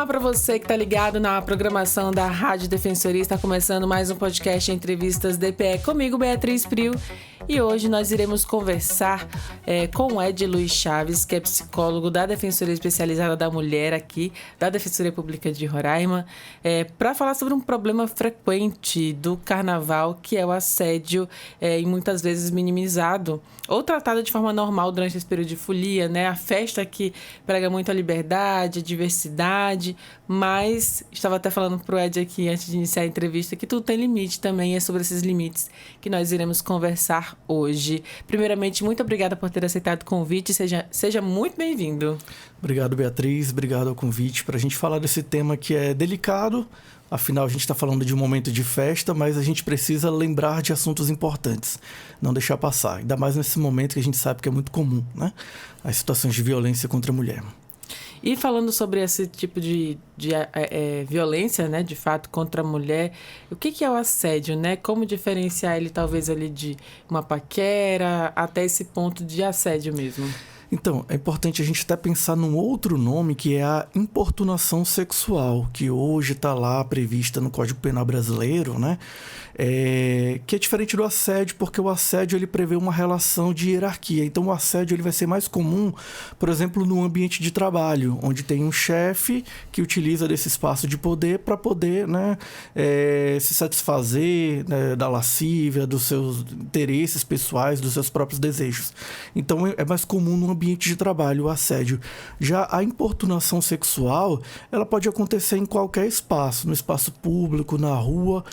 para você que está ligado na programação da Rádio Defensoria. Está começando mais um podcast Entrevistas DPE comigo, Beatriz Prio. E hoje nós iremos conversar com o Ed Luiz Chaves, que é psicólogo da Defensoria Especializada da Mulher aqui, da Defensoria Pública de Roraima, para falar sobre um problema frequente do carnaval, que é o assédio, e muitas vezes minimizado ou tratado de forma normal durante esse período de folia, né? A festa que prega muito a liberdade, a diversidade, mas estava até falando pro Ed aqui antes de iniciar a entrevista que tudo tem limite também, é sobre esses limites que nós iremos conversar hoje. Primeiramente, muito obrigada por ter aceitado o convite, seja muito bem-vindo. Obrigado, Beatriz, obrigado ao convite para a gente falar desse tema que é delicado. Afinal, a gente está falando de um momento de festa, mas a gente precisa lembrar de assuntos importantes, não deixar passar. Ainda mais nesse momento que a gente sabe que é muito comum, né? As situações de violência contra a mulher. E falando sobre esse tipo de violência, né, de fato, contra a mulher, o que é o assédio, né? Como diferenciar ele, talvez, ali de uma paquera até esse ponto de assédio mesmo? Então, é importante a gente até pensar num outro nome, que é a importunação sexual, que hoje está lá prevista no Código Penal brasileiro, né? Que é diferente do assédio, porque o assédio ele prevê uma relação de hierarquia. Então, o assédio ele vai ser mais comum, por exemplo, no ambiente de trabalho, onde tem um chefe que utiliza desse espaço de poder para poder, né, se satisfazer, né, da lascívia, dos seus interesses pessoais, dos seus próprios desejos. Então, é mais comum no ambiente de trabalho o assédio. Já a importunação sexual, ela pode acontecer em qualquer espaço, no espaço público, na rua,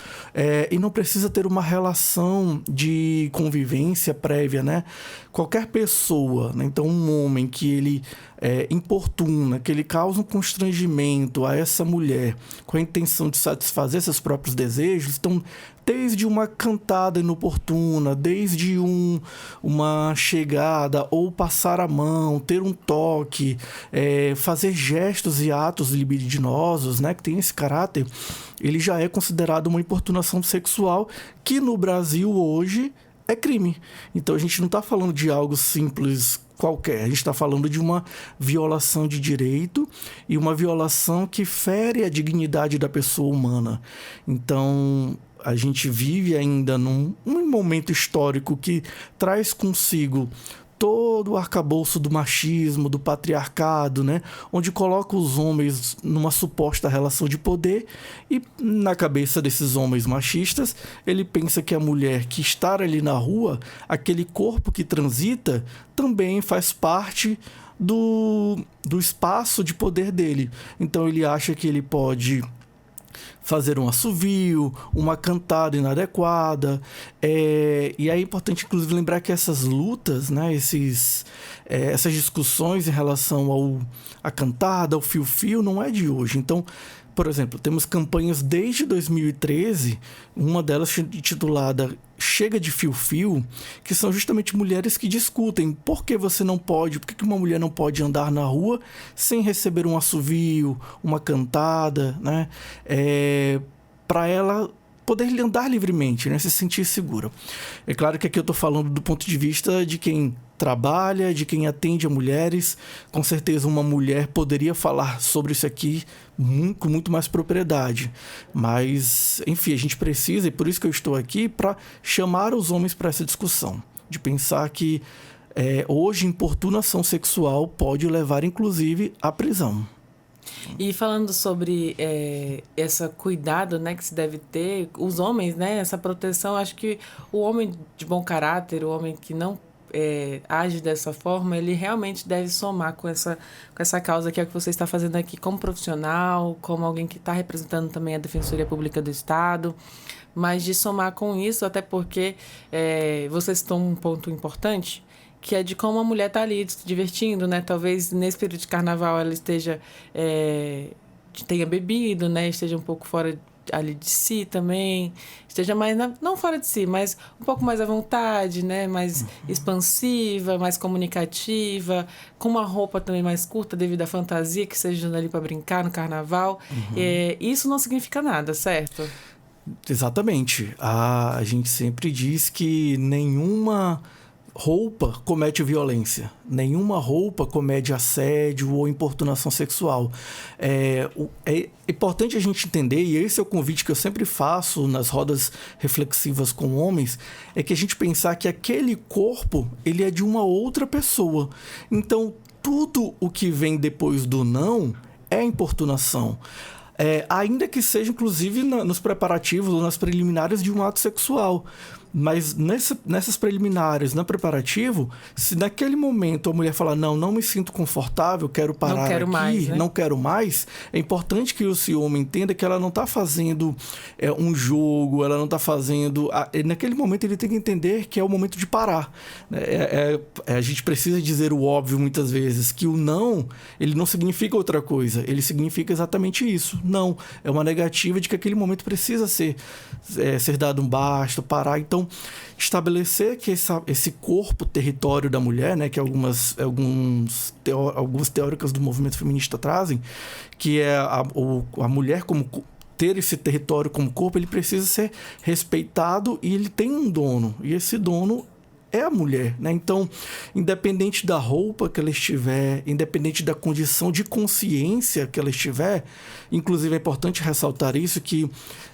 e não precisa ter uma relação de convivência prévia, né? Qualquer pessoa, né? Então um homem que ele importuna, que ele causa um constrangimento a essa mulher com a intenção de satisfazer seus próprios desejos, então desde uma cantada inoportuna, desde uma chegada ou passar a mão, ter um toque, fazer gestos e atos libidinosos, né, que tem esse caráter, ele já é considerado uma importunação sexual que no Brasil hoje é crime. Então a gente não está falando de algo simples qualquer, a gente está falando de uma violação de direito e uma violação que fere a dignidade da pessoa humana. Então a gente vive ainda num momento histórico que traz consigo todo o arcabouço do machismo, do patriarcado, né? Onde coloca os homens numa suposta relação de poder e na cabeça desses homens machistas, ele pensa que a mulher que está ali na rua, aquele corpo que transita, também faz parte do espaço de poder dele. Então ele acha que ele pode fazer um assovio, uma cantada inadequada. E é importante, inclusive, lembrar que essas lutas, né, essas discussões em relação à cantada, ao fio-fio, não é de hoje. Então, por exemplo, temos campanhas desde 2013, uma delas intitulada Chega de Fio-Fio, que são justamente mulheres que discutem por que você não pode, por que uma mulher não pode andar na rua sem receber um assovio, uma cantada, né? Para ela poder andar livremente, né? Se sentir segura. É claro que aqui eu estou falando do ponto de vista de quem trabalha, de quem atende a mulheres. Com certeza uma mulher poderia falar sobre isso aqui com muito mais propriedade. Mas, enfim, a gente precisa, e por isso que eu estou aqui, para chamar os homens para essa discussão. De pensar que hoje importunação sexual pode levar, inclusive, à prisão. E falando sobre esse cuidado, né, que se deve ter, os homens, né, essa proteção, acho que o homem de bom caráter, o homem que não age dessa forma, ele realmente deve somar com essa causa que é o que você está fazendo aqui como profissional, como alguém que está representando também a Defensoria Pública do Estado, mas de somar com isso, até porque você citou um ponto importante, que é de como a mulher está ali se divertindo, né? Talvez nesse período de carnaval ela esteja tenha bebido, né? Esteja um pouco fora ali de si também, esteja mais, não fora de si, mas um pouco mais à vontade, né? Mais expansiva, mais comunicativa, com uma roupa também mais curta devido à fantasia que seja ali para brincar no carnaval. Isso não significa nada, certo? Exatamente. A gente sempre diz que nenhuma roupa comete violência. Nenhuma roupa comete assédio ou importunação sexual. É importante a gente entender, e esse é o convite que eu sempre faço nas rodas reflexivas com homens, é que a gente pensar que aquele corpo, ele é de uma outra pessoa. Então, tudo o que vem depois do não é importunação. Ainda que seja, inclusive, nos preparativos ou nas preliminares de um ato sexual. Mas nessas preliminares, no preparativo, se naquele momento a mulher falar, não me sinto confortável, quero parar não quero aqui, mais, né? não quero mais, é importante que esse homem entenda que ela não está fazendo um jogo, ela não está fazendo... Naquele momento ele tem que entender que é o momento de parar. A gente precisa dizer o óbvio muitas vezes, que o não, ele não significa outra coisa, ele significa exatamente isso. Não, é uma negativa de que aquele momento precisa ser dado um basta, parar. Então, estabelecer que esse corpo território da mulher, né, que algumas teóricas do movimento feminista trazem, que é a mulher como ter esse território como corpo, ele precisa ser respeitado e ele tem um dono, e esse dono é a mulher, né? Então, independente da roupa que ela estiver, independente da condição de consciência que ela estiver, inclusive é importante ressaltar isso, que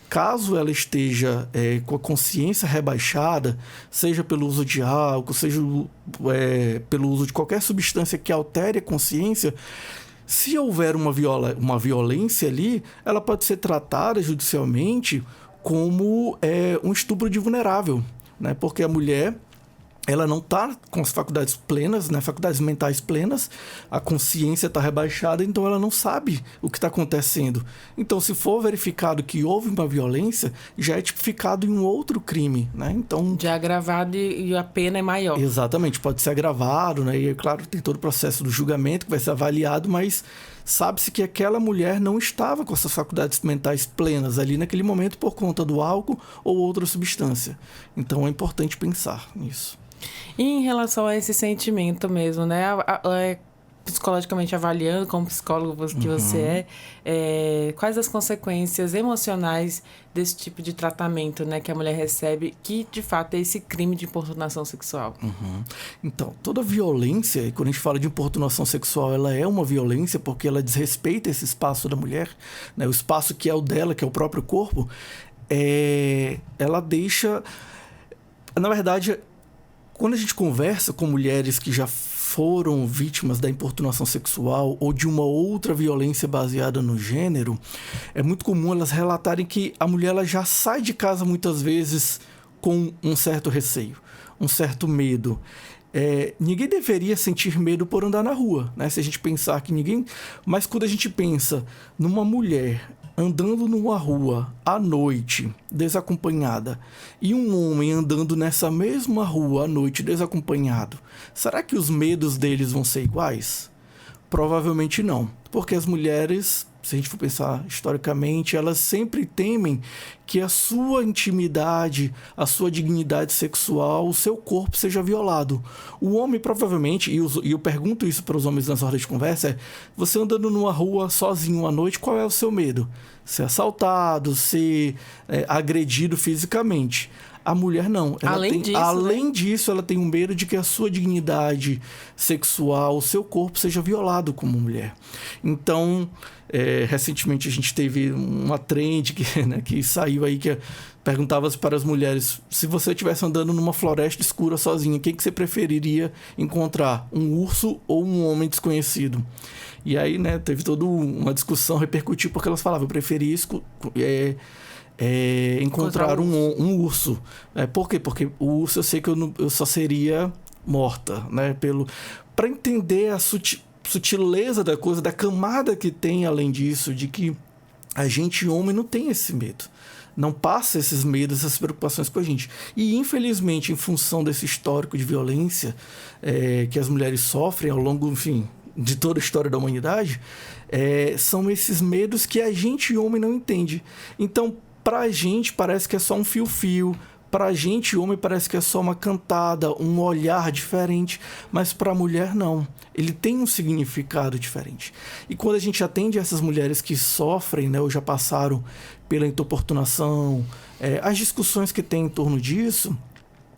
caso ela esteja com a consciência rebaixada, seja pelo uso de álcool, seja pelo uso de qualquer substância que altere a consciência, se houver uma violência ali, ela pode ser tratada judicialmente como um estupro de vulnerável, né? Porque a mulher, ela não está com as faculdades plenas, né? Faculdades mentais plenas, a consciência está rebaixada, então ela não sabe o que está acontecendo. Então, se for verificado que houve uma violência, já é tipificado em um outro crime, né? Então, já é agravado e a pena é maior. Exatamente, pode ser agravado, né? E, claro, tem todo o processo do julgamento que vai ser avaliado, mas sabe-se que aquela mulher não estava com essas faculdades mentais plenas ali naquele momento por conta do álcool ou outra substância. Então, é importante pensar nisso. E em relação a esse sentimento mesmo, né? Psicologicamente avaliando, como psicólogo que você quais as consequências emocionais desse tipo de tratamento, né, que a mulher recebe, que de fato é esse crime de importunação sexual? Então, toda violência, e quando a gente fala de importunação sexual, ela é uma violência porque ela desrespeita esse espaço da mulher, né, o espaço que é o dela, que é o próprio corpo, ela deixa... Na verdade, quando a gente conversa com mulheres que já foram vítimas da importunação sexual ou de uma outra violência baseada no gênero, é muito comum elas relatarem que a mulher ela já sai de casa muitas vezes com um certo receio, um certo medo. Ninguém deveria sentir medo por andar na rua, né? Se a gente pensar que ninguém... Mas quando a gente pensa numa mulher andando numa rua à noite, desacompanhada, e um homem andando nessa mesma rua à noite, desacompanhado, será que os medos deles vão ser iguais? Provavelmente não, porque as mulheres, se a gente for pensar historicamente, elas sempre temem que a sua intimidade, a sua dignidade sexual, o seu corpo seja violado. O homem provavelmente, e eu pergunto isso para os homens nas rodas de conversa, você andando numa rua sozinho à noite, qual é o seu medo? Ser assaltado, ser agredido fisicamente. A mulher não. Além disso, ela tem um medo de que a sua dignidade sexual, o seu corpo seja violado como mulher. Então, recentemente a gente teve uma trend que saiu aí, que perguntava para as mulheres: se você estivesse andando numa floresta escura sozinha, quem que você preferiria encontrar? Um urso ou um homem desconhecido? E aí, né, teve toda uma discussão, repercutiu, porque elas falavam: eu preferia encontrar um urso. Por quê? Porque o urso eu sei que eu só seria morta, né? Para entender a sutileza da coisa, da camada que tem além disso, de que a gente, homem, não tem esse medo. Não passa esses medos, essas preocupações com a gente. E, infelizmente, em função desse histórico de violência que as mulheres sofrem ao longo, enfim, de toda a história da humanidade, são esses medos que a gente, homem, não entende. Então, pra gente parece que é só um fio-fio, pra gente, homem, parece que é só uma cantada, um olhar diferente, mas pra mulher não. Ele tem um significado diferente. E quando a gente atende essas mulheres que sofrem, né, ou já passaram pela importunação, as discussões que tem em torno disso,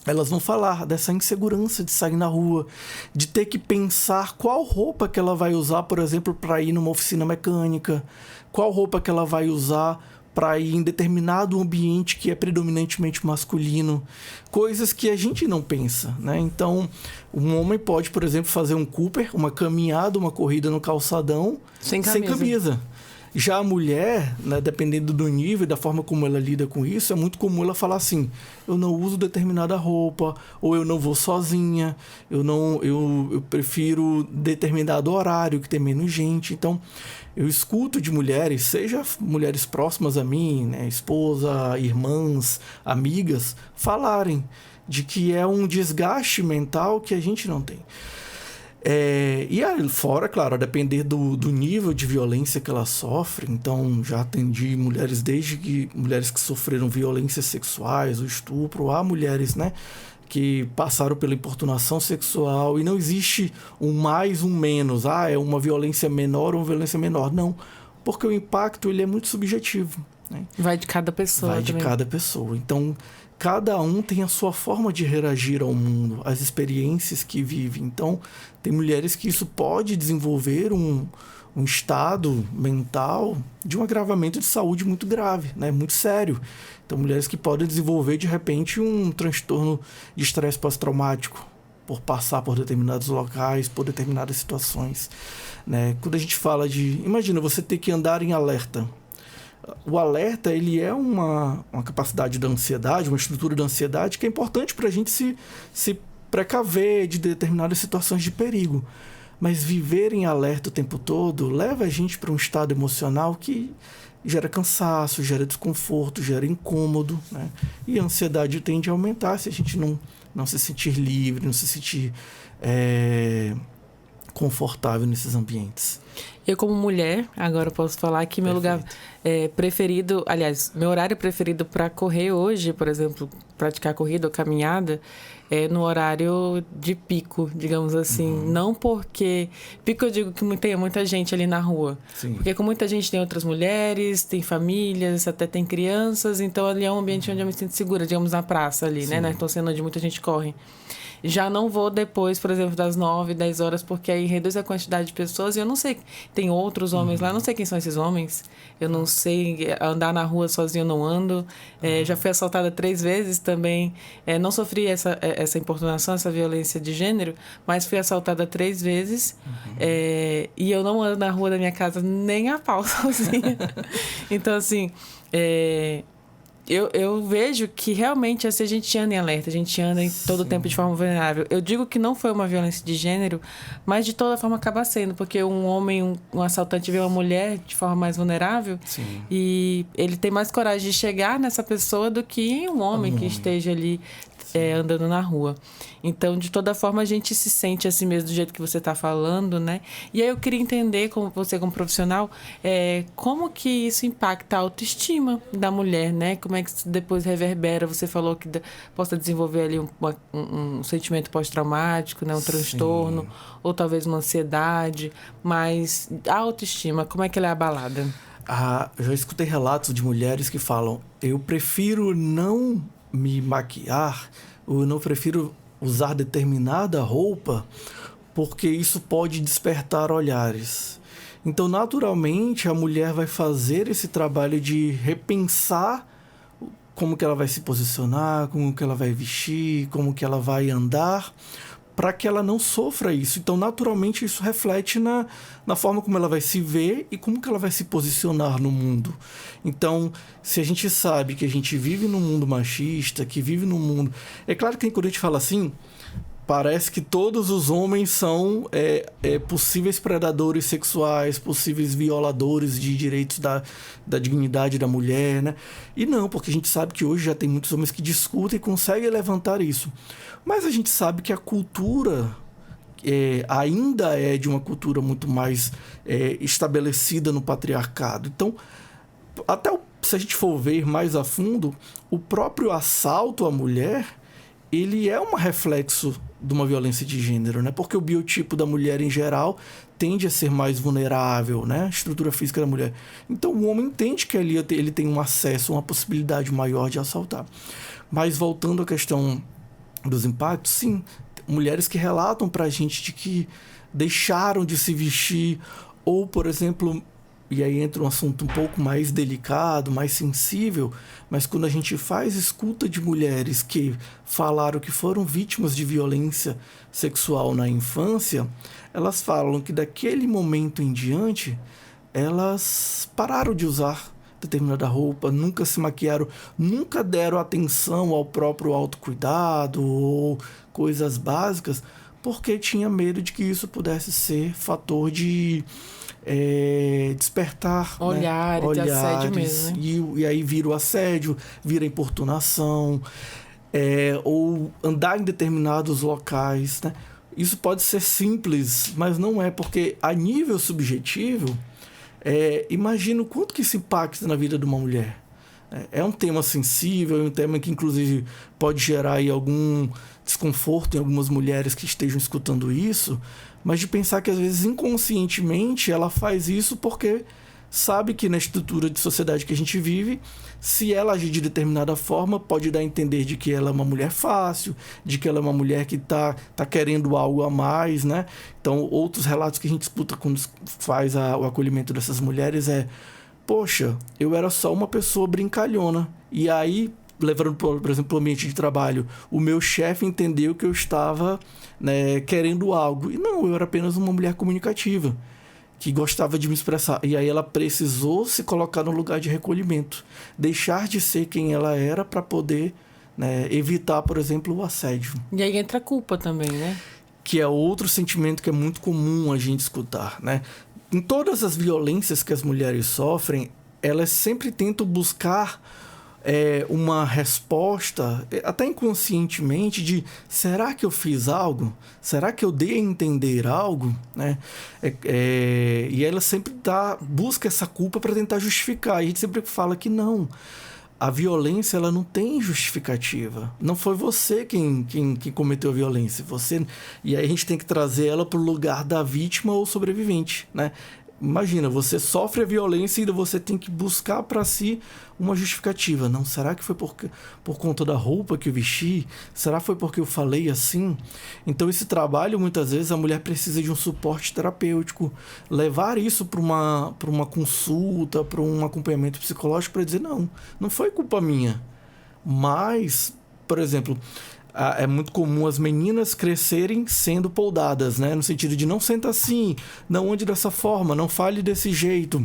Elas vão falar dessa insegurança de sair na rua, de ter que pensar qual roupa que ela vai usar, por exemplo, para ir numa oficina mecânica, qual roupa que ela vai usar para ir em determinado ambiente que é predominantemente masculino, coisas que a gente não pensa, né? Então, um homem pode, por exemplo, fazer um Cooper, uma caminhada, uma corrida no calçadão, sem camisa. Já a mulher, né, dependendo do nível e da forma como ela lida com isso, é muito comum ela falar assim: eu não uso determinada roupa, ou eu não vou sozinha, eu prefiro determinado horário que tem menos gente. Então, eu escuto de mulheres, seja mulheres próximas a mim, né, esposa, irmãs, amigas, falarem de que é um desgaste mental que a gente não tem. E aí, fora, claro, a depender do nível de violência que ela sofre. Então, já atendi mulheres, mulheres que sofreram violências sexuais, o estupro, há mulheres, né, que passaram pela importunação sexual, e não existe um mais, um menos. É uma violência menor ou uma violência menor. Não, porque o impacto ele é muito subjetivo, né? Vai de cada pessoa. Vai de cada pessoa. Então, cada um tem a sua forma de reagir ao mundo, as experiências que vive. Então, tem mulheres que isso pode desenvolver um estado mental de um agravamento de saúde muito grave, né? Muito sério. Então, mulheres que podem desenvolver, de repente, um transtorno de estresse pós-traumático por passar por determinados locais, por determinadas situações, né? Quando a gente fala de... Imagina, você ter que andar em alerta. O alerta, ele é uma capacidade da ansiedade, uma estrutura da ansiedade que é importante para a gente se precaver de determinadas situações de perigo. Mas viver em alerta o tempo todo leva a gente para um estado emocional que gera cansaço, gera desconforto, gera incômodo, né? E a ansiedade tende a aumentar se a gente não se sentir livre, não se sentir confortável nesses ambientes. Eu, como mulher, agora posso falar que meu lugar preferido, aliás, meu horário preferido para correr hoje, por exemplo, praticar corrida ou caminhada, é no horário de pico, digamos assim. Uhum. Não porque... Pico eu digo que tem muita gente ali na rua. Sim. Porque com muita gente tem outras mulheres, tem famílias, até tem crianças, então ali é um ambiente onde eu me sinto segura, digamos, na praça ali, né? Então, sendo onde muita gente corre. Já não vou depois, por exemplo, das 9, 10 horas, porque aí reduz a quantidade de pessoas. E eu não sei, tem outros homens lá, não sei quem são esses homens. Eu não sei, andar na rua sozinho eu não ando. Já fui assaltada 3 vezes também. Não sofri essa importunação, essa violência de gênero, mas fui assaltada 3 vezes. E eu não ando na rua da minha casa nem a pau sozinha. Então, assim... Eu vejo que realmente assim, a gente anda em alerta, a gente anda em todo o tempo de forma vulnerável. Eu digo que não foi uma violência de gênero, mas de toda forma acaba sendo, porque um homem, um assaltante vê uma mulher de forma mais vulnerável. Sim. E ele tem mais coragem de chegar nessa pessoa do que um homem que esteja ali andando na rua. Então, de toda forma, a gente se sente assim mesmo, do jeito que você está falando, né? E aí eu queria entender, como você como profissional, como que isso impacta a autoestima da mulher, né? Como é que isso depois reverbera? Você falou que possa desenvolver ali um sentimento pós-traumático, né? Um transtorno, ou talvez uma ansiedade, mas a autoestima, como é que ela é abalada? Eu já escutei relatos de mulheres que falam: eu prefiro não me maquiar, eu não prefiro usar determinada roupa porque isso pode despertar olhares. Então, naturalmente, a mulher vai fazer esse trabalho de repensar como que ela vai se posicionar, como que ela vai vestir, como que ela vai andar, para que ela não sofra isso. Então, naturalmente, isso reflete na forma como ela vai se ver e como que ela vai se posicionar no mundo. Então, se a gente sabe que a gente vive num mundo machista, que vive num mundo... É claro que quando a gente fala assim, parece que todos os homens são possíveis predadores sexuais, possíveis violadores de direitos da dignidade da mulher, né? E não, porque a gente sabe que hoje já tem muitos homens que discutem e conseguem levantar isso. Mas a gente sabe que a cultura ainda é de uma cultura muito mais estabelecida no patriarcado. Então, se a gente for ver mais a fundo, o próprio assalto à mulher, ele é um reflexo de uma violência de gênero, né? Porque o biotipo da mulher, em geral, tende a ser mais vulnerável, né? A estrutura física da mulher. Então, o homem entende que ali ele tem um acesso, uma possibilidade maior de assaltar. Mas, voltando à questão dos impactos, sim. Mulheres que relatam pra gente de que deixaram de se vestir, ou, por exemplo, e aí entra um assunto um pouco mais delicado, mais sensível, mas quando a gente faz escuta de mulheres que falaram que foram vítimas de violência sexual na infância, elas falam que daquele momento em diante, elas pararam de usar determinada roupa, nunca se maquiaram, nunca deram atenção ao próprio autocuidado ou coisas básicas, porque tinha medo de que isso pudesse ser fator de despertar Olhares, né? de assédio mesmo, né? E aí vira o assédio, vira a importunação, ou andar em determinados locais, né? Isso pode ser simples, mas não é, porque a nível subjetivo, imagina o quanto que isso impacta na vida de uma mulher. É um tema sensível, é um tema que inclusive pode gerar aí algum desconforto em algumas mulheres que estejam escutando isso, mas de pensar que às vezes inconscientemente ela faz isso porque sabe que na estrutura de sociedade que a gente vive, se ela agir de determinada forma, pode dar a entender de que ela é uma mulher fácil, de que ela é uma mulher que tá querendo algo a mais, né? Então, outros relatos que a gente escuta quando faz o acolhimento dessas mulheres poxa, eu era só uma pessoa brincalhona. E aí, levando, por exemplo, para o ambiente de trabalho, o meu chefe entendeu que eu estava, né, querendo algo. E não, eu era apenas uma mulher comunicativa, que gostava de me expressar. E aí ela precisou se colocar no lugar de recolhimento. Deixar de ser quem ela era para poder, né, evitar, por exemplo, o assédio. E aí entra a culpa também, né? Que é outro sentimento que é muito comum a gente escutar, né? Em todas as violências que as mulheres sofrem, elas sempre tentam buscar uma resposta, até inconscientemente, de será que eu fiz algo? Será que eu dei a entender algo? Né? E ela sempre busca essa culpa para tentar justificar. E a gente sempre fala que não. A violência ela não tem justificativa. Não foi você quem cometeu a violência. E aí a gente tem que trazer ela para o lugar da vítima ou sobrevivente, né? Imagina, você sofre a violência e você tem que buscar para si uma justificativa. Não, será que foi por conta da roupa que eu vesti? Será que foi porque eu falei assim? Então, esse trabalho, muitas vezes, a mulher precisa de um suporte terapêutico. Levar isso para uma consulta, para um acompanhamento psicológico, para dizer, não foi culpa minha. Mas, por exemplo, é muito comum as meninas crescerem sendo poldadas, né? No sentido de não senta assim, não ande dessa forma, não fale desse jeito.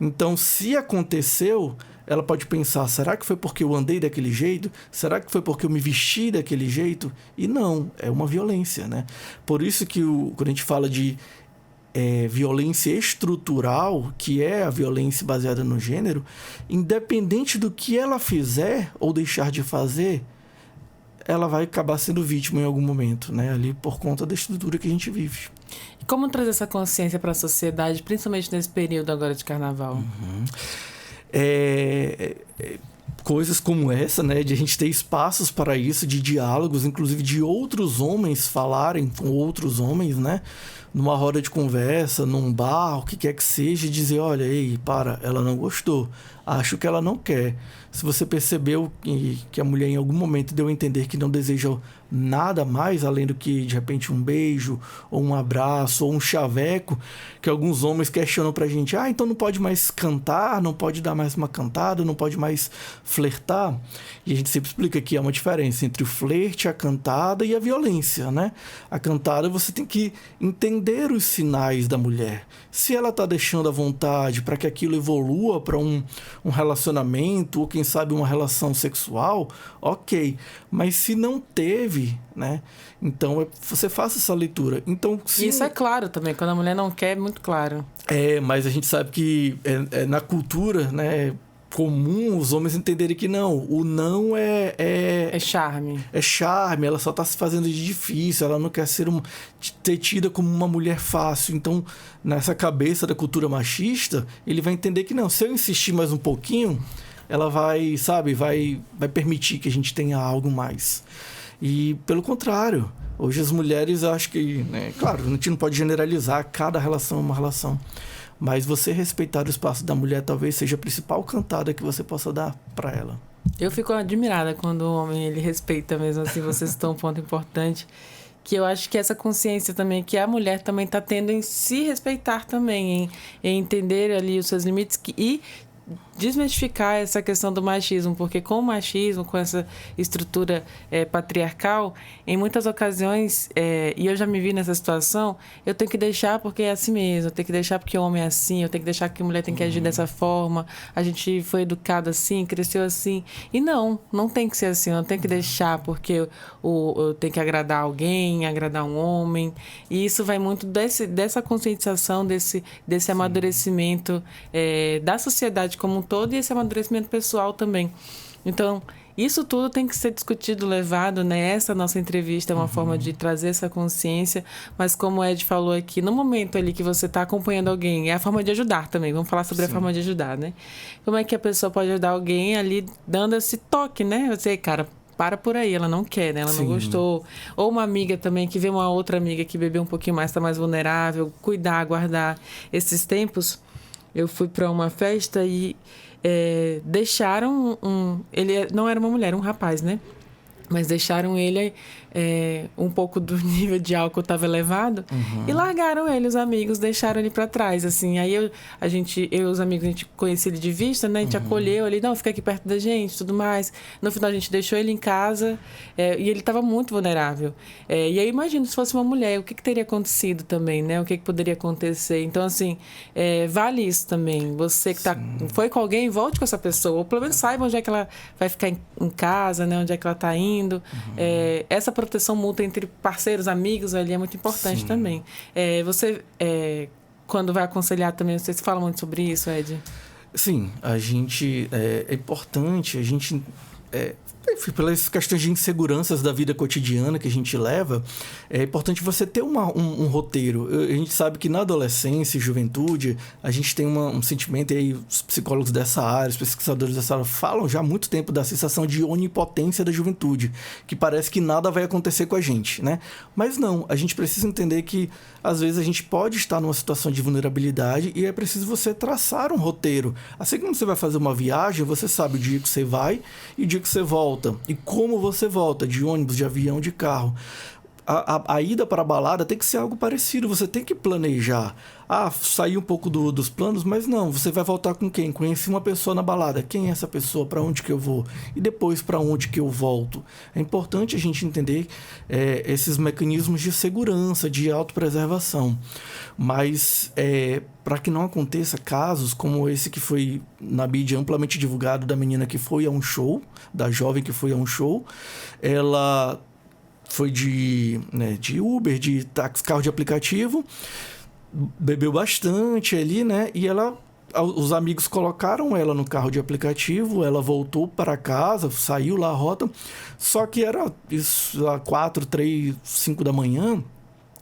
Então, se aconteceu, ela pode pensar, será que foi porque eu andei daquele jeito? Será que foi porque eu me vesti daquele jeito? E não, é uma violência, né? Por isso que quando a gente fala de violência estrutural, que é a violência baseada no gênero, independente do que ela fizer ou deixar de fazer, ela vai acabar sendo vítima em algum momento, né? Ali por conta da estrutura que a gente vive. E como trazer essa consciência para a sociedade, principalmente nesse período agora de carnaval? Uhum. Coisas como essa, né? De a gente ter espaços para isso, de diálogos, inclusive de outros homens falarem com outros homens, né? Numa roda de conversa, num bar, o que quer que seja, e dizer, olha, ei, ela não gostou, acho que ela não quer. Se você percebeu que a mulher em algum momento deu a entender que não deseja nada mais, além do que, de repente, um beijo, ou um abraço, ou um chaveco, que alguns homens questionam pra gente, então não pode mais cantar, não pode dar mais uma cantada, não pode mais flertar. E a gente sempre explica que há uma diferença entre o flerte, a cantada e a violência, né? A cantada você tem que entender os sinais da mulher. Se ela tá deixando à vontade para que aquilo evolua para um relacionamento, ou quem sabe uma relação sexual, ok. Mas se não teve, né? Então você faça essa leitura. Então, isso é claro também, quando a mulher não quer, é muito claro. Mas a gente sabe que na cultura, né, comum os homens entenderem que não, o não é charme. É charme, ela só está se fazendo de difícil, ela não quer ter tida como uma mulher fácil. Então, nessa cabeça da cultura machista, ele vai entender que não, se eu insistir mais um pouquinho, ela vai permitir que a gente tenha algo mais. E, pelo contrário, hoje as mulheres, acho que, né, claro, a gente não pode generalizar, cada relação é uma relação, mas você respeitar o espaço da mulher talvez seja a principal cantada que você possa dar para ela. Eu fico admirada quando o homem ele respeita mesmo assim. Você citou um ponto importante, que eu acho que essa consciência também que a mulher também está tendo em se respeitar também, em entender ali os seus limites e desmistificar essa questão do machismo, porque com o machismo, com essa estrutura patriarcal, em muitas ocasiões, e eu já me vi nessa situação, eu tenho que deixar porque é assim mesmo, eu tenho que deixar porque o homem é assim, eu tenho que deixar que a mulher tem que agir dessa forma, a gente foi educado assim, cresceu assim, e não tem que ser assim, eu não tenho que deixar porque eu tenho que agradar alguém, agradar um homem, e isso vai muito dessa conscientização, desse amadurecimento da sociedade como um todo e esse amadurecimento pessoal também. Então, isso tudo tem que ser discutido, levado, né? Essa nossa entrevista é uma forma de trazer essa consciência, mas como o Ed falou aqui, no momento ali que você está acompanhando alguém, é a forma de ajudar também, vamos falar sobre a forma de ajudar, né? Como é que a pessoa pode ajudar alguém ali dando esse toque, né? Você, cara, para por aí, ela não quer, né? Ela não gostou. Ou uma amiga também, que vê uma outra amiga que bebeu um pouquinho mais, está mais vulnerável, cuidar, guardar esses tempos. Eu fui para uma festa e deixaram ele não era uma mulher, era um rapaz, né? Mas deixaram ele um pouco do nível de álcool estava elevado e largaram ele, os amigos, deixaram ele para trás, assim. Aí eu e os amigos, a gente conhecia ele de vista, né? A gente acolheu ele, não, fica aqui perto da gente, tudo mais. No final a gente deixou ele em casa e ele estava muito vulnerável. E aí eu imagino, se fosse uma mulher, o que teria acontecido também, né? O que poderia acontecer? Então, assim, vale isso também. Você que foi com alguém, volte com essa pessoa, ou pelo menos saiba onde é que ela vai ficar em casa, né? Onde é que ela está indo. Essa proteção mútua entre parceiros, amigos ali é muito importante também. Você, quando vai aconselhar também, você fala muito sobre isso, Ed? Sim, a gente... É importante a gente... pelas questões de inseguranças da vida cotidiana que a gente leva, é importante você ter um roteiro. A gente sabe que na adolescência e juventude, a gente tem um sentimento, e aí os psicólogos dessa área, os pesquisadores dessa área, falam já há muito tempo da sensação de onipotência da juventude, que parece que nada vai acontecer com a gente, né? Mas não, a gente precisa entender que, às vezes, a gente pode estar numa situação de vulnerabilidade e é preciso você traçar um roteiro. Assim como você vai fazer uma viagem, você sabe o dia que você vai e o dia que você volta. E como você volta, de ônibus, de avião, de carro. A ida para a balada tem que ser algo parecido, você tem que planejar. Sair um pouco dos planos, mas não, você vai voltar com quem? Conheci uma pessoa na balada, quem é essa pessoa? Para onde que eu vou? E depois para onde que eu volto? É importante a gente entender esses mecanismos de segurança, de autopreservação. Mas para que não aconteça casos como esse que foi na mídia amplamente divulgado da menina que foi a um show, da jovem que foi a um show, ela foi de Uber, de táxi, carro de aplicativo, bebeu bastante ali, né? E os amigos colocaram ela no carro de aplicativo, ela voltou para casa, saiu lá a rota, só que era isso, às 4, 3, 5 da manhã,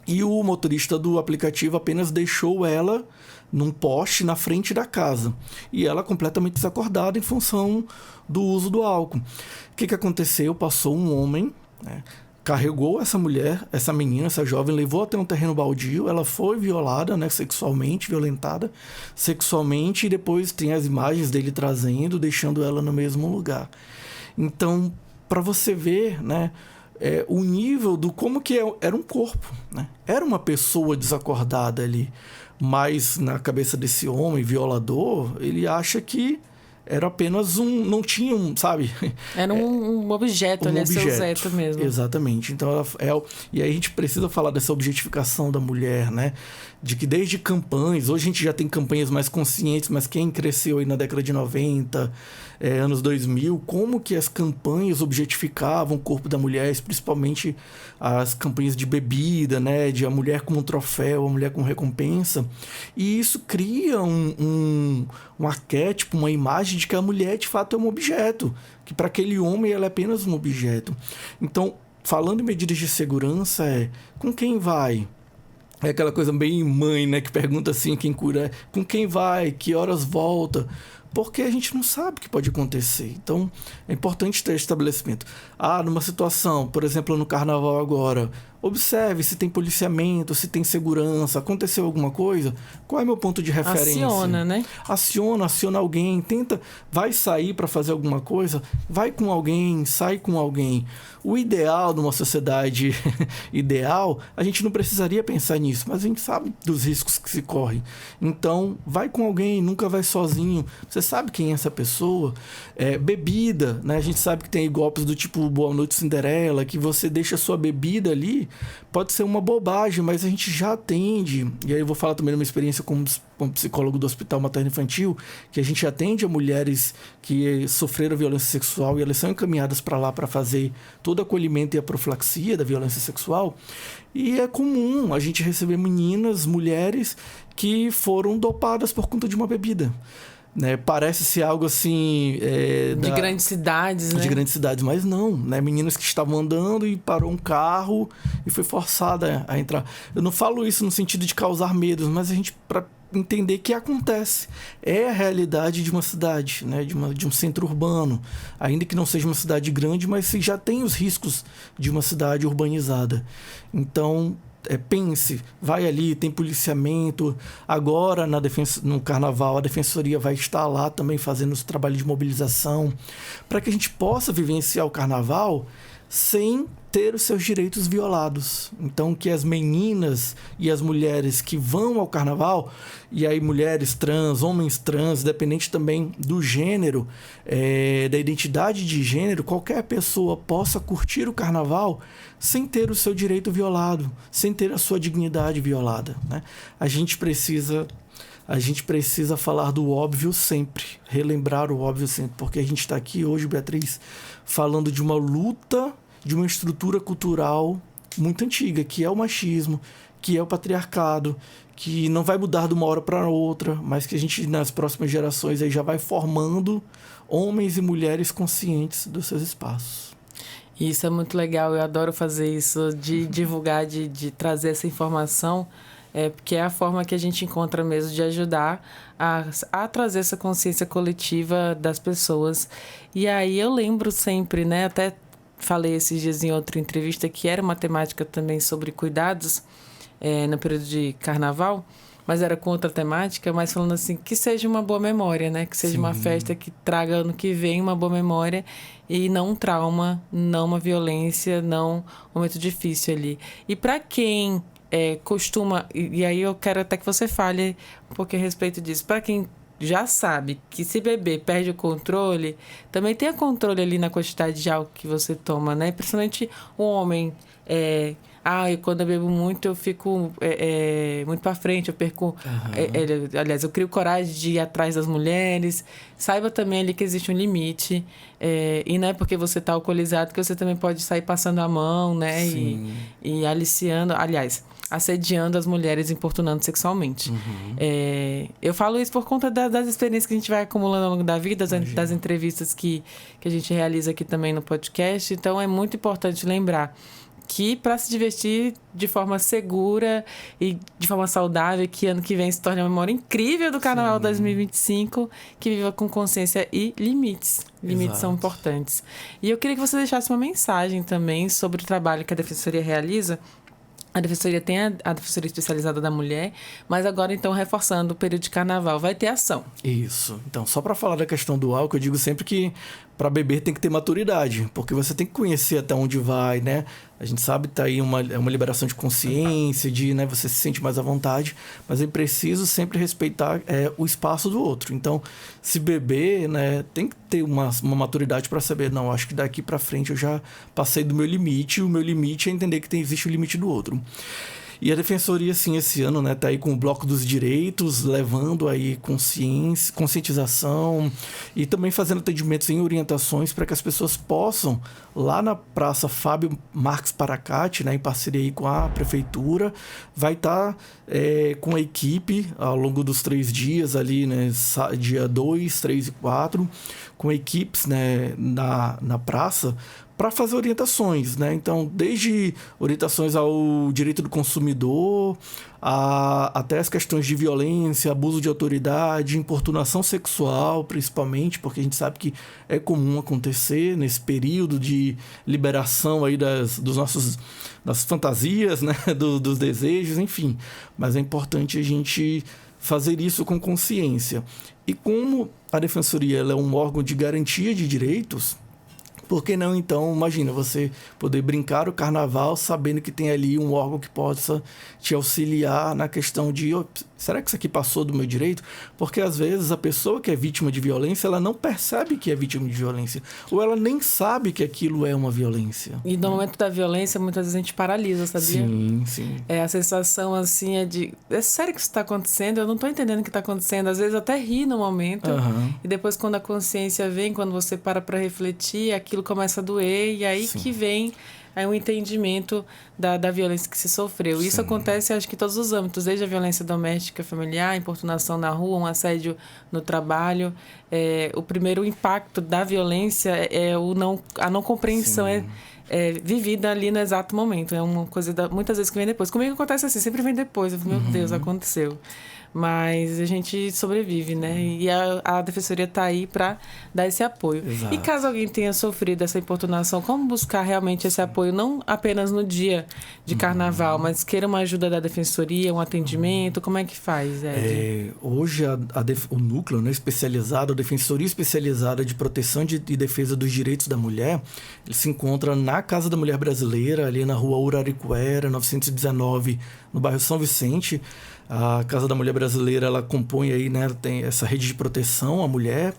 e o motorista do aplicativo apenas deixou ela num poste na frente da casa. E ela completamente desacordada em função do uso do álcool. O que aconteceu? Passou um homem, né? Carregou essa mulher, essa menina, essa jovem, levou até um terreno baldio, ela foi violada, né, sexualmente, violentada sexualmente, e depois tem as imagens dele trazendo, deixando ela no mesmo lugar. Então, para você ver, né, o nível do como que era um corpo, né? Era uma pessoa desacordada ali, mas na cabeça desse homem violador, ele acha que era apenas não tinha sabe? Era um objeto, um objeto mesmo. Exatamente. Então, e aí a gente precisa falar dessa objetificação da mulher, né? De que desde campanhas, hoje a gente já tem campanhas mais conscientes, mas quem cresceu aí na década de 90, anos 2000, como que as campanhas objetificavam o corpo da mulher, principalmente as campanhas de bebida, né? De a mulher como um troféu, a mulher como recompensa. E isso cria um arquétipo, uma imagem de que a mulher de fato é um objeto, que para aquele homem ela é apenas um objeto. Então, falando em medidas de segurança, com quem vai? É aquela coisa bem mãe, né? Que pergunta assim, quem cura, com quem vai? Que horas volta? porque a gente não sabe o que pode acontecer. Então, é importante ter estabelecimento. Numa situação, por exemplo, no carnaval agora, observe se tem policiamento, se tem segurança, aconteceu alguma coisa, qual é meu ponto de referência? Aciona, né? Aciona alguém, vai sair para fazer alguma coisa, vai com alguém, sai com alguém. O ideal de uma sociedade ideal, a gente não precisaria pensar nisso, mas a gente sabe dos riscos que se correm. Então, vai com alguém, nunca vai sozinho. Você sabe quem é essa pessoa? Bebida, né? A gente sabe que tem golpes do tipo Boa Noite Cinderela, que você deixa a sua bebida ali, pode ser uma bobagem, mas a gente já atende, e aí eu vou falar também de uma experiência como psicólogo do Hospital Materno-Infantil, que a gente atende a mulheres que sofreram violência sexual e elas são encaminhadas para lá para fazer todo o acolhimento e a profilaxia da violência sexual. E é comum a gente receber meninas, mulheres que foram dopadas por conta de uma bebida. Né? Parece ser algo assim... de grandes cidades, né? De grandes cidades, mas não. Né? Meninas que estavam andando e parou um carro e foi forçada a entrar. Eu não falo isso no sentido de causar medos, mas a gente... para entender que acontece. É a realidade de uma cidade, né? de um centro urbano. Ainda que não seja uma cidade grande, mas se já tem os riscos de uma cidade urbanizada. Então... pense, vai ali, tem policiamento. Agora, no carnaval, a defensoria vai estar lá também fazendo os trabalhos de mobilização para que a gente possa vivenciar o carnaval sem ter os seus direitos violados. Então, que as meninas e as mulheres que vão ao carnaval, e aí mulheres trans, homens trans, independente também do gênero, da identidade de gênero, qualquer pessoa possa curtir o carnaval sem ter o seu direito violado, sem ter a sua dignidade violada. Né? A gente precisa falar do óbvio sempre, relembrar o óbvio sempre, porque a gente está aqui hoje, Beatriz, falando de uma luta, de uma estrutura cultural muito antiga, que é o machismo, que é o patriarcado, que não vai mudar de uma hora para outra, mas que a gente, nas próximas gerações, aí já vai formando homens e mulheres conscientes dos seus espaços. Isso é muito legal, eu adoro fazer isso, de divulgar, de trazer essa informação, porque é a forma que a gente encontra mesmo de ajudar a trazer essa consciência coletiva das pessoas. E aí eu lembro sempre, né, até falei esses dias em outra entrevista que era uma temática também sobre cuidados no período de carnaval, mas era com outra temática, mas falando assim, que seja uma boa memória, né? Que seja uma festa que traga ano que vem uma boa memória e não um trauma, não uma violência, não um momento difícil ali. E para quem costuma, e aí eu quero até que você fale um pouquinho a respeito disso, para quem já sabe que se beber perde o controle, também tenha controle ali na quantidade de álcool que você toma, né? Principalmente o homem. Quando eu bebo muito, eu fico muito para frente, eu perco... aliás, eu crio coragem de ir atrás das mulheres. Saiba também ali que existe um limite. E não é porque você está alcoolizado que você também pode sair passando a mão, né? E aliciando... Aliás, assediando as mulheres, importunando sexualmente. Eu falo isso por conta das experiências que a gente vai acumulando ao longo da vida, das entrevistas que a gente realiza aqui também no podcast. Então, é muito importante lembrar que para se divertir de forma segura e de forma saudável, que ano que vem se torne uma memória incrível do Carnaval 2025, que viva com consciência e limites. Limites são importantes. E eu queria que você deixasse uma mensagem também sobre o trabalho que a Defensoria realiza. A Defensoria tem a Defensoria Especializada da Mulher, mas agora, então, reforçando o período de carnaval, vai ter ação. Isso. Então, só para falar da questão do álcool, eu digo sempre que para beber tem que ter maturidade, porque você tem que conhecer até onde vai, né? A gente sabe que tá aí uma liberação de consciência, né, você se sente mais à vontade, mas é preciso sempre respeitar o espaço do outro. Então, se beber, né, tem que ter uma maturidade para saber, não, acho que daqui para frente eu já passei do meu limite, o meu limite é entender que existe o limite do outro. E a Defensoria, sim, esse ano, né, tá aí com o Bloco dos Direitos, levando aí conscientização e também fazendo atendimentos em orientações para que as pessoas possam, lá na Praça Fábio Marques Paracate, né, em parceria aí com a Prefeitura, vai estar com a equipe ao longo dos 3 dias ali, né, dia 2, 3 e 4, com equipes, né, na praça, para fazer orientações, né? Então, desde orientações ao direito do consumidor, até as questões de violência, abuso de autoridade, importunação sexual, principalmente, porque a gente sabe que é comum acontecer nesse período de liberação aí das fantasias, né? Dos desejos, enfim. Mas é importante a gente fazer isso com consciência. E como a Defensoria ela é um órgão de garantia de direitos, por que não, então, imagina, você poder brincar o carnaval sabendo que tem ali um órgão que possa te auxiliar na questão de será que isso aqui passou do meu direito? Porque, às vezes, a pessoa que é vítima de violência, ela não percebe que é vítima de violência. Ou ela nem sabe que aquilo é uma violência. E no momento da violência, muitas vezes a gente paralisa, sabia? Sim, sim. A sensação, assim, é de... É sério que isso está acontecendo? Eu não estou entendendo o que está acontecendo. Às vezes até ri no momento. E depois, quando a consciência vem, quando você para refletir, aquilo começa a doer. E aí que vem um entendimento da violência que se sofreu. Isso acontece, acho que em todos os âmbitos, desde a violência doméstica, familiar, importunação na rua, um assédio no trabalho. O primeiro impacto da violência é a não compreensão, vivida ali no exato momento. É uma coisa muitas vezes que vem depois. Comigo acontece assim, sempre vem depois. Eu falo, meu Deus, aconteceu. Mas a gente sobrevive, né? E a Defensoria está aí para dar esse apoio. Exato. E caso alguém tenha sofrido essa importunação, como buscar realmente esse apoio, não apenas no dia de carnaval, mas queira uma ajuda da Defensoria, um atendimento, como é que faz, Ed? Hoje, o núcleo, né, especializado, a Defensoria Especializada de Proteção e Defesa dos Direitos da Mulher, ele se encontra na Casa da Mulher Brasileira, ali na rua Uraricuera, 919, no bairro São Vicente. A Casa da Mulher Brasileira, ela compõe aí, né, tem essa rede de proteção à mulher,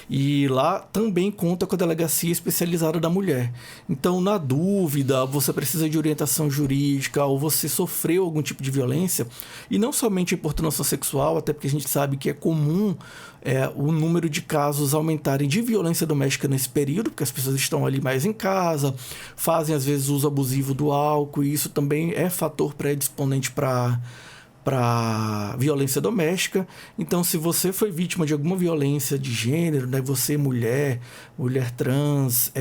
e lá também conta com a Delegacia Especializada da Mulher. Então, na dúvida, você precisa de orientação jurídica ou você sofreu algum tipo de violência, e não somente importunação sexual, até porque a gente sabe que é comum o número de casos aumentarem de violência doméstica nesse período, porque as pessoas estão ali mais em casa, fazem às vezes uso abusivo do álcool, e isso também é fator predisponente para violência doméstica. Então, se você foi vítima de alguma violência de gênero, né, você mulher trans,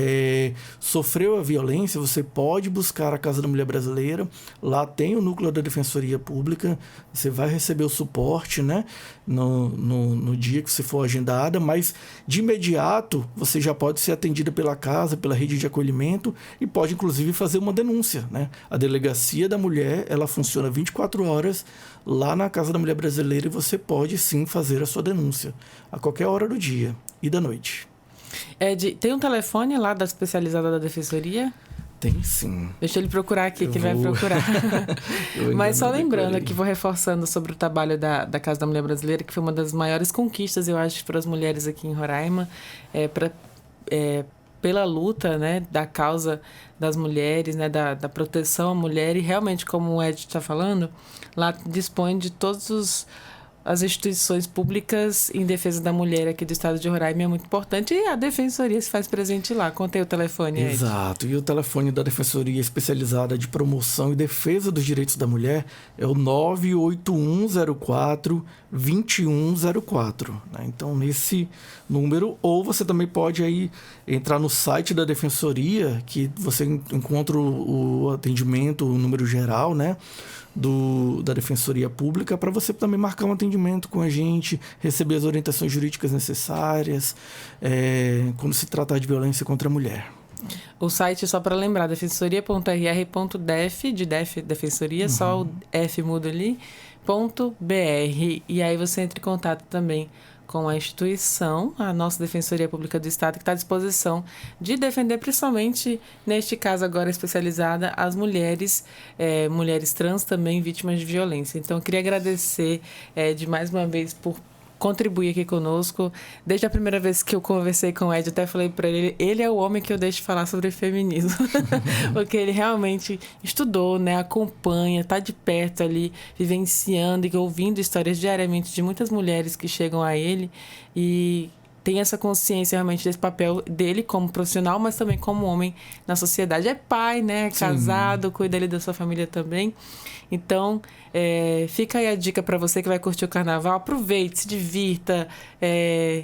sofreu a violência, você pode buscar a Casa da Mulher Brasileira. Lá tem o núcleo da Defensoria Pública, você vai receber o suporte, né, no dia que você for agendada, mas de imediato você já pode ser atendida pela casa, pela rede de acolhimento, e pode inclusive fazer uma denúncia, né? A Delegacia da Mulher, ela funciona 24 horas lá na Casa da Mulher Brasileira, e você pode sim fazer a sua denúncia a qualquer hora do dia e da noite. Ed, tem um telefone lá da especializada da Defensoria? Tem sim. Deixa ele procurar aqui, que ele vai procurar. Mas só lembrando aqui, vou reforçando sobre o trabalho da Casa da Mulher Brasileira, que foi uma das maiores conquistas, eu acho, para as mulheres aqui em Roraima, pela luta, né, da causa das mulheres, né, da proteção à mulher. E realmente, como o Ed está falando, lá dispõe de todas as instituições públicas em defesa da mulher aqui do estado de Roraima, é muito importante. E a Defensoria se faz presente lá. Contei o telefone, Ed. Exato. E o telefone da Defensoria Especializada de Promoção e Defesa dos Direitos da Mulher é o 98104-2104. Né? Então, nesse número, ou você também pode aí entrar no site da Defensoria, que você encontra o atendimento, o número geral, né, da Defensoria Pública, para você também marcar um atendimento com a gente, receber as orientações jurídicas necessárias, quando se tratar de violência contra a mulher. O site, só para lembrar, defensoria.rr.def, de Defensoria, só o F muda ali, .br. E aí você entra em contato também com a instituição, a nossa Defensoria Pública do Estado, que está à disposição de defender, principalmente, neste caso agora especializada, as mulheres, mulheres trans também vítimas de violência. Então, eu queria agradecer de mais uma vez por contribuir aqui conosco. Desde a primeira vez que eu conversei com o Ed, eu até falei para ele é o homem que eu deixo falar sobre feminismo. Porque ele realmente estudou, né, acompanha, está de perto ali, vivenciando e ouvindo histórias diariamente de muitas mulheres que chegam a ele e tem essa consciência realmente desse papel dele como profissional, mas também como homem na sociedade. É pai, né? É casado, cuida ali da sua família também. Então, fica aí a dica para você que vai curtir o carnaval. Aproveite, se divirta,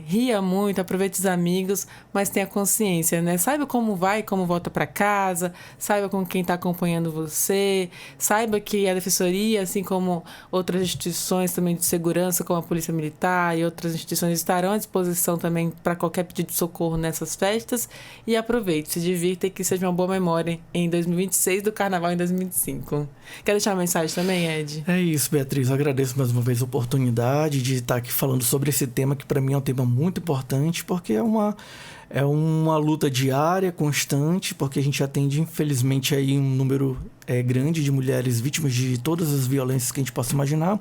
ria muito, aproveite os amigos, mas tenha consciência, né? Saiba como vai, como volta para casa, saiba com quem está acompanhando você, saiba que a Defensoria, assim como outras instituições também de segurança, como a Polícia Militar e outras instituições, estarão à disposição também para qualquer pedido de socorro nessas festas. E aproveite, se divirta e que seja uma boa memória em 2026 do carnaval em 2025. Quer deixar uma mensagem também, Ed? É isso, Beatriz. Eu agradeço mais uma vez a oportunidade de estar aqui falando sobre esse tema, que para mim é um tema muito importante, porque é uma luta diária, constante, porque a gente atende, infelizmente, aí um número grande de mulheres vítimas de todas as violências que a gente possa imaginar,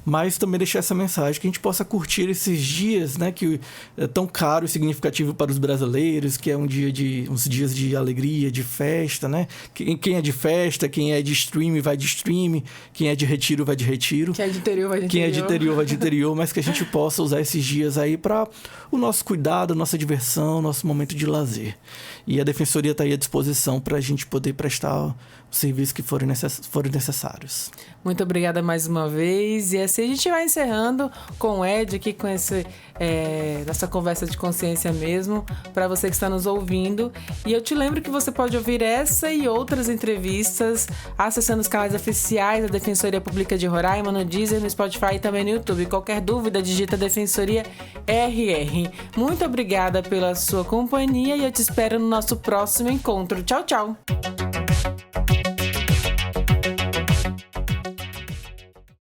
mas também deixar essa mensagem que a gente possa curtir esses dias, né, que é tão caro e significativo para os brasileiros, que é uns dias de alegria, de festa, né? Quem é de festa, quem é de stream vai de stream, quem é de retiro vai de retiro. Quem é de interior vai de interior. Quem é de interior vai de interior, mas que a gente possa usar esses dias aí para o nosso cuidado, a nossa diversão, nosso momento de lazer. E a Defensoria está aí à disposição para a gente poder prestar os serviços que forem necessários. Muito obrigada mais uma vez. E assim a gente vai encerrando com o Ed aqui, com essa conversa de consciência mesmo, para você que está nos ouvindo. E eu te lembro que você pode ouvir essa e outras entrevistas acessando os canais oficiais da Defensoria Pública de Roraima, no Deezer, no Spotify e também no YouTube. Qualquer dúvida, digita Defensoria RR. Muito obrigada pela sua companhia e eu te espero no nosso próximo encontro. Tchau, tchau!